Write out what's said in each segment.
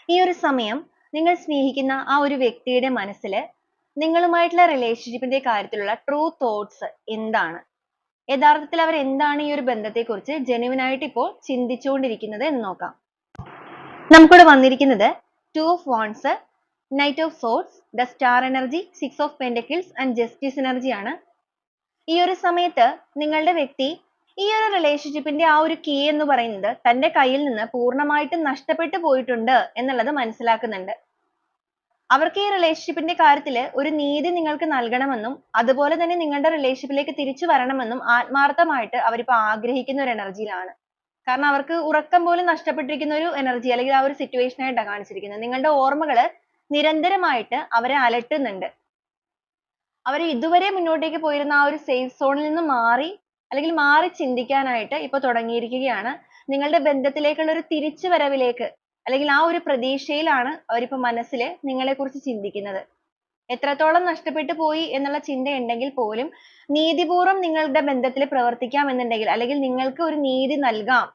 ഈ ഒരു സമയം നിങ്ങൾ സ്നേഹിക്കുന്ന ആ ഒരു വ്യക്തിയുടെ മനസ്സില് നിങ്ങളുമായിട്ടുള്ള റിലേഷൻഷിപ്പിന്റെ കാര്യത്തിലുള്ള ട്രൂ തോട്ട്സ് എന്താണ്? യഥാർത്ഥത്തിൽ അവർ എന്താണ് ഈ ഒരു ബന്ധത്തെക്കുറിച്ച് ജെന്യുവിൻ ആയിട്ട് ഇപ്പോൾ ചിന്തിച്ചുകൊണ്ടിരിക്കുന്നത് എന്ന് നോക്കാം. നമുക്കിവിടെ വന്നിരിക്കുന്നത് two of wants, knight of swords, the star energy, 6 of pentacles and justice energy ആണ്. ഈ ഒരു സമയത്ത് നിങ്ങളുടെ വ്യക്തി ഈ ഒരു റിലേഷൻഷിപ്പിന്റെ ആ ഒരു കീ എന്ന് പറയുന്നത് തന്റെ കയ്യിൽ നിന്ന് പൂർണ്ണമായിട്ടും നഷ്ടപ്പെട്ടു പോയിട്ടുണ്ട് എന്നുള്ളത് മനസ്സിലാക്കുന്നുണ്ട്. അവർക്ക് ഈ റിലേഷൻഷിപ്പിന്റെ കാര്യത്തിൽ ഒരു നീതി നിങ്ങൾക്ക് നൽകണമെന്നും അതുപോലെ തന്നെ നിങ്ങളുടെ റിലേഷൻഷിപ്പിലേക്ക് തിരിച്ചു വരണമെന്നും ആത്മാർത്ഥമായിട്ട് അവരിപ്പോൾ ആഗ്രഹിക്കുന്ന ഒരു എനർജിയിലാണ്. കാരണം അവർക്ക് ഉറക്കം പോലും നഷ്ടപ്പെട്ടിരിക്കുന്ന ഒരു എനർജി അല്ലെങ്കിൽ ആ ഒരു സിറ്റുവേഷൻ ആയിട്ടാണ് കാണിച്ചിരിക്കുന്നത്. നിങ്ങളുടെ ഓർമ്മകൾ നിരന്തരമായിട്ട് അവരെ അലട്ടുന്നുണ്ട്. അവർ ഇതുവരെ മുന്നോട്ടേക്ക് പോയിരുന്ന ആ ഒരു സേഫ് സോണിൽ നിന്ന് മാറി അല്ലെങ്കിൽ മാറി ചിന്തിക്കാനായിട്ട് ഇപ്പൊ തുടങ്ങിയിരിക്കുകയാണ്. നിങ്ങളുടെ ബന്ധത്തിലേക്കുള്ള ഒരു തിരിച്ചുവരവിലേക്ക് അല്ലെങ്കിൽ ആ ഒരു പ്രതീക്ഷയിലാണ് അവരിപ്പോ മനസ്സിൽ നിങ്ങളെക്കുറിച്ച് ചിന്തിക്കുന്നത്. എത്രത്തോളം നഷ്ടപ്പെട്ടു പോയി എന്നുള്ള ചിന്ത ഉണ്ടെങ്കിൽ പോലും നീതിപൂർവം നിങ്ങളുടെ ബന്ധത്തിൽ പ്രവർത്തിക്കാം എന്നുണ്ടെങ്കിൽ അല്ലെങ്കിൽ നിങ്ങൾക്ക് ഒരു നീതി നൽകാം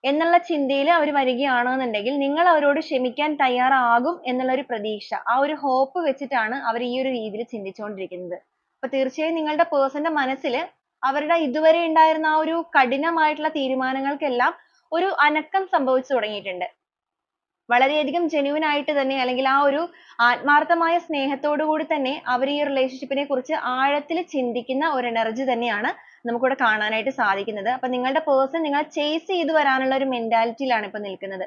എന്നുള്ള ചിന്തയിൽ അവർ വരികയാണെന്നുണ്ടെങ്കിൽ നിങ്ങൾ അവരോട് ക്ഷമിക്കാൻ തയ്യാറാകും എന്നുള്ള ഒരു പ്രതീക്ഷ, ആ ഒരു ഹോപ്പ് വെച്ചിട്ടാണ് അവർ ഈ ഒരു രീതിയിൽ ചിന്തിച്ചുകൊണ്ടിരിക്കുന്നത്. അപ്പൊ തീർച്ചയായും നിങ്ങളുടെ പേഴ്സന്റെ മനസ്സിൽ അവരുടെ ഇതുവരെ ഉണ്ടായിരുന്ന ആ ഒരു കഠിനമായിട്ടുള്ള തീരുമാനങ്ങൾക്കെല്ലാം ഒരു അനക്കം സംഭവിച്ചു തുടങ്ങിയിട്ടുണ്ട്. വളരെയധികം ജെന്യുവിൻ ആയിട്ട് തന്നെ അല്ലെങ്കിൽ ആ ഒരു ആത്മാർത്ഥമായ സ്നേഹത്തോടു കൂടി തന്നെ അവർ ഈ റിലേഷൻഷിപ്പിനെ കുറിച്ച് ആഴത്തിൽ ചിന്തിക്കുന്ന ഒരു എനർജി തന്നെയാണ് നമുക്കിവിടെ കാണാനായിട്ട് സാധിക്കുന്നത്. അപ്പൊ നിങ്ങളുടെ പേഴ്സൺ നിങ്ങളെ ചേസ് ചെയ്തു വരാനുള്ള ഒരു മെന്റാലിറ്റിയിലാണ് ഇപ്പൊ നിൽക്കുന്നത്.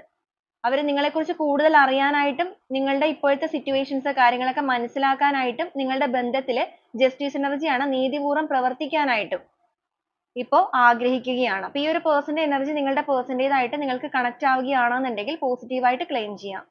അവർ നിങ്ങളെക്കുറിച്ച് കൂടുതൽ അറിയാനായിട്ടും നിങ്ങളുടെ ഇപ്പോഴത്തെ സിറ്റുവേഷൻസ് കാര്യങ്ങളൊക്കെ മനസ്സിലാക്കാനായിട്ടും നിങ്ങളുടെ ബന്ധത്തിൽ ജസ്റ്റിസ് എനർജിയാണ് നീതിപൂർവ്വം പ്രവർത്തിക്കാനായിട്ടും ഇപ്പോൾ ആഗ്രഹിക്കുകയാണ്. അപ്പൊ ഈ ഒരു പേഴ്സന്റെ എനർജി നിങ്ങളുടെ പേഴ്സന്റേതായിട്ട് നിങ്ങൾക്ക് കണക്ട് ആവുകയാണെന്നുണ്ടെങ്കിൽ പോസിറ്റീവായിട്ട് ക്ലെയിം ചെയ്യാം.